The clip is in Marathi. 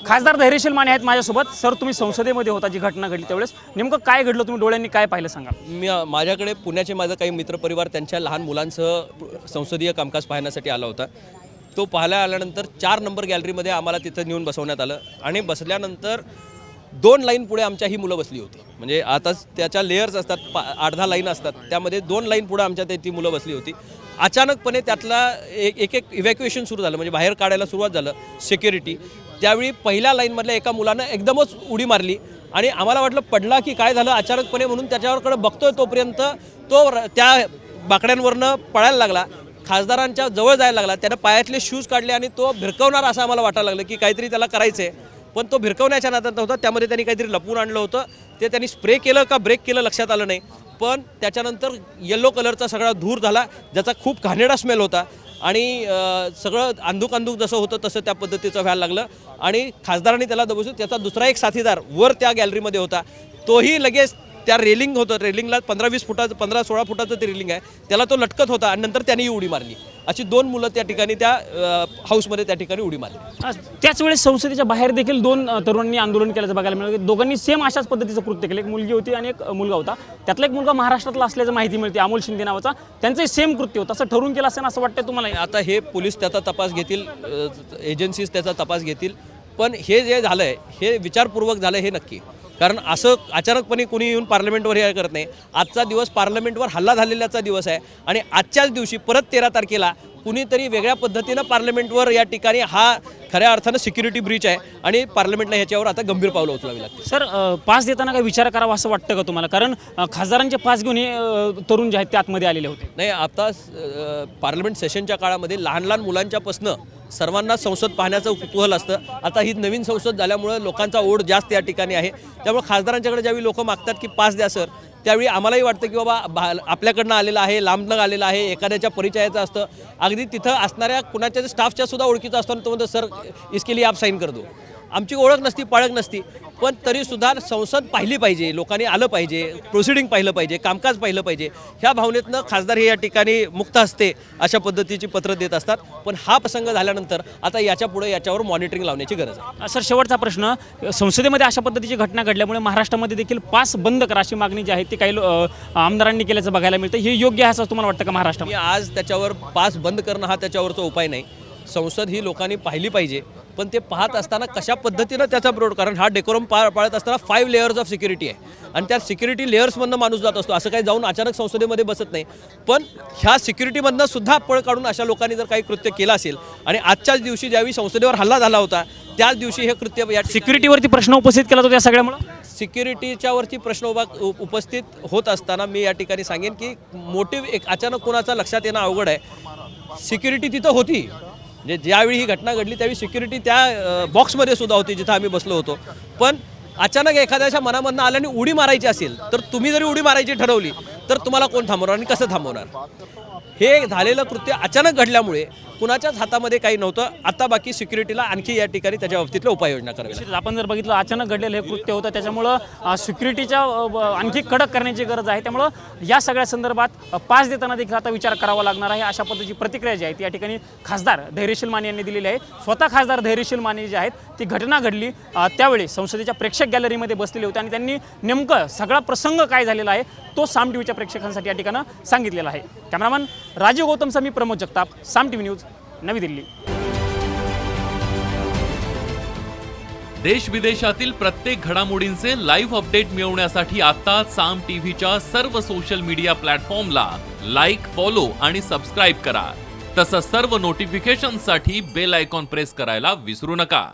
खासदार धैर्यशील माने आहेत माझ्यासोबत. सर, तुम्ही संसदेमध्ये होता जी घटना घडली त्यावेळेस नेमकं काय घडलं, तुम्ही डोळ्यांनी काय पाहिलं सांगा. माझ्याकडे पुण्याचे माझं काही मित्रपरिवार त्यांच्या लहान मुलांसह संसदीय कामकाज पाहण्यासाठी आला होता. तो पाहायला आल्यानंतर 4 नंबर गॅलरीमध्ये आम्हाला तिथं नेऊन बसवण्यात आलं आणि बसल्यानंतर 2 लाईन पुढे आमच्या ही मुलं बसली होती. म्हणजे आता त्याच्या लेयर्स असतात, 8-10 लाईन असतात, त्यामध्ये 2 लाईन पुढे आमच्या ती मुलं बसली होती. अचानकपणे त्यातला एक इव्हॅक्युएशन सुरू झालं, म्हणजे बाहेर काढायला सुरुवात झालं सिक्युरिटी. त्यावेळी पहिल्या लाईनमधल्या एका मुलानं एकदमच उडी मारली आणि आम्हाला वाटलं पडला की काय झालं अचानकपणे, म्हणून त्याच्याकडे बघतोय तोपर्यंत तो त्या बाकड्यांवरनं पळायला लागला, खासदारांच्या जवळ जायला लागला. त्यानं पायातले शूज काढले आणि तो भिरकवणार असं आम्हाला वाटायला लागलं की काहीतरी त्याला करायचं आहे. पण तो भिरकवण्याच्या नादात होता, त्यामध्ये त्यांनी काहीतरी लपवून आणलं होतं. ते त्यांनी स्प्रे केलं का ब्रेक केलं लक्षात आलं नाही. पण त्याच्यानंतर येल्लो कलरचा सगळा धूर झाला, ज्याचा खूप घाणेरडा स्मेल होता आणि सगळं अंधूक जसं होतं तसं त्या पद्धतीचं व्हायला लागलं. आणि खासदारांनी त्याला दबोचून त्याचा दुसरा एक साथीदार वर त्या गॅलरीमध्ये होता, तोही लगेच त्या रेलिंग होतं, रेलिंगला 15-20 फुटाचं 15-16 फुटाचं ते रेलिंग आहे, त्याला तो लटकत होता आणि नंतर त्यांनी उडी मारली. अशी 2 मुलं त्या ठिकाणी त्या हाऊसमध्ये त्या ठिकाणी उडी मारली. त्याच वेळेस संसदेच्या बाहेर देखील 2 तरुणांनी आंदोलन केल्याचं बघायला मिळालं. दोघांनी सेम अशाच पद्धतीचं कृत्य केलं. एक मुलगी होती आणि एक मुलगा होता. त्यातला एक मुलगा महाराष्ट्रातला असल्याचं माहिती मिळते, अमोल शिंदे नावाचा. त्यांचंही सेम कृत्य होतं असं ठरवून केलं असेल असं वाटतं तुम्हाला? आता हे पोलीस त्याचा तपास घेतील, एजन्सीज त्याचा तपास घेतील. पण हे जे झालं आहे हे विचारपूर्वक झालं हे नक्की. कारण असं अचानकपणे कोणी येऊन पार्लमेंटवर हे करत नाही. आजचा दिवस पार्लमेंटवर हल्ला झालेल्याचा दिवस आहे आणि आजच्याच दिवशी परत 13 तारखेला कुणीतरी वेगळ्या पद्धतीनं पार्लमेंटवर या ठिकाणी हा खऱ्या अर्थानं सिक्युरिटी ब्रीच आहे आणि पार्लमेंटला ह्याच्यावर आता गंभीर पावलं उचलावी लागतील. सर, पास देताना काही विचार करावा असं वाटतं का तुम्हाला? कारण खासदारांचे पास घेऊन हे तरुण जे आहेत ते आतमध्ये आलेले होते. नाही, आता पार्लमेंट सेशनच्या काळामध्ये लहान मुलांच्यापासनं सर्वांना संसद पाहण्याचं कुतूहल असतं. आता ही नवीन संसद झाल्यामुळं लोकांचा ओढ जास्त या ठिकाणी आहे. त्यामुळे खासदारांच्याकडे ज्यावेळी लोक मागतात की पास द्या सर, त्यावेळी आम्हालाही वाटतं की बाबा आपल्याकडनं आलेलं आहे, लांबनं आलेलं आहे, एखाद्याच्या परिचयाचं असतं, अगदी तिथं असणाऱ्या कुणाच्या स्टाफच्या सुद्धा ओळखीचं असतो आणि तो म्हणतो सर इसके लिए आप साईन कर दो. आमची ओळख नसती, पाळख नसती, पण तरीसुद्धा संसद पाहिली पाहिजे, लोकांनी आलं पाहिजे, प्रोसिडिंग पाहिलं पाहिजे, कामकाज पाहिलं पाहिजे, ह्या भावनेतनं खासदार हे या ठिकाणी मुक्त असते अशा पद्धतीची पत्र देत असतात. पण हा प्रसंग झाल्यानंतर आता याच्यावर मॉनिटरिंग लावण्याची गरज आहे. सर, शेवटचा प्रश्न, संसदेमध्ये अशा पद्धतीची घटना घडल्यामुळे महाराष्ट्रामध्ये देखील पास बंद करा अशी मागणी जी आहे ती काही आमदारांनी केल्याचं बघायला मिळतं. हे योग्य आहे असं तुम्हाला वाटतं का महाराष्ट्रामध्ये? आज त्याच्यावर पास बंद करणं हा त्याच्यावरचा उपाय नाही. संसद ही लोकांनी पाहिली पाहिजे, पण ते पाहत असताना कशा पद्धतीनं त्याचा विरोध, कारण हा डेकोरम पाळत असताना 5 लेयर्स ऑफ सिक्युरिटी आहे आणि त्या सिक्युरिटी लेयर्समधनं माणूस जात असतो. असं काही जाऊन अचानक संसदेमध्ये बसत नाही. पण ह्या सिक्युरिटीमधनं सुद्धा पळ काढून अशा लोकांनी जर काही कृत्य केलं असेल आणि आजच्याच दिवशी ज्यावेळी संसदेवर हल्ला झाला होता त्याच दिवशी हे कृत्य या सिक्युरिटीवरती प्रश्न उपस्थित केला होता त्या सगळ्यामुळे. सिक्युरिटीच्यावरती प्रश्न उपस्थित होत असताना मी या ठिकाणी सांगेन की मोटिव्ह एक अचानक कोणाचा लक्षात येणं अवघड आहे. सिक्युरिटी तिथं होती, म्हणजे ज्यावेळी ही घटना घडली त्यावेळी सिक्युरिटी त्या बॉक्समध्ये सुद्धा होती जिथं आम्ही बसलो होतो. पण अचानक एखाद्याच्या मनामधनं आल्याने उडी मारायची असेल तर तुम्ही जरी उडी मारायची ठरवली तर तुम्हाला कोण थांबवणार आणि कसं थांबवणार? हे झालेलं कृत्य अचानक घडल्यामुळे कुणाच्याच हातामध्ये काही नव्हतं. आता बाकी सिक्युरिटीला आणखी या ठिकाणी त्याच्या बाबतीतल्या उपाययोजना करावी. आपण जर बघितलं अचानक घडलेलं हे कृत्य होतं, त्याच्यामुळं सिक्युरिटीच्या आणखी कडक करण्याची गरज आहे. त्यामुळं या सगळ्या संदर्भात पास देताना देखील आता विचार करावा लागणार आहे. अशा पद्धतीची प्रतिक्रिया जी आहे ती या ठिकाणी खासदार धैर्यशील माने यांनी दिलेली आहे. स्वतः खासदार धैर्यशील माने जे आहेत ती घटना घडली त्यावेळी संसदेच्या प्रेक्षक गॅलरीमध्ये बसलेले होते आणि त्यांनी नेमकं सगळा प्रसंग काय झालेला आहे तो साम टीव्हीच्या प्रेक्षकांसाठी या ठिकाणी सांगितलेला आहे. कॅमेरामन राजीव गौतमसह मी प्रमोद जगताप, साम टीव्ही न्यूज, नवी दिल्ली. देश विदेशातील प्रत्येक घडामोडींचे लाईव्ह अपडेट मिळवण्यासाठी आता साम टीव्हीच्या सर्व सोशल मीडिया प्लॅटफॉर्मला लाईक, फॉलो आणि सबस्क्राईब करा. तसंच सर्व नोटिफिकेशनसाठी बेल आयकॉन प्रेस करायला विसरू नका.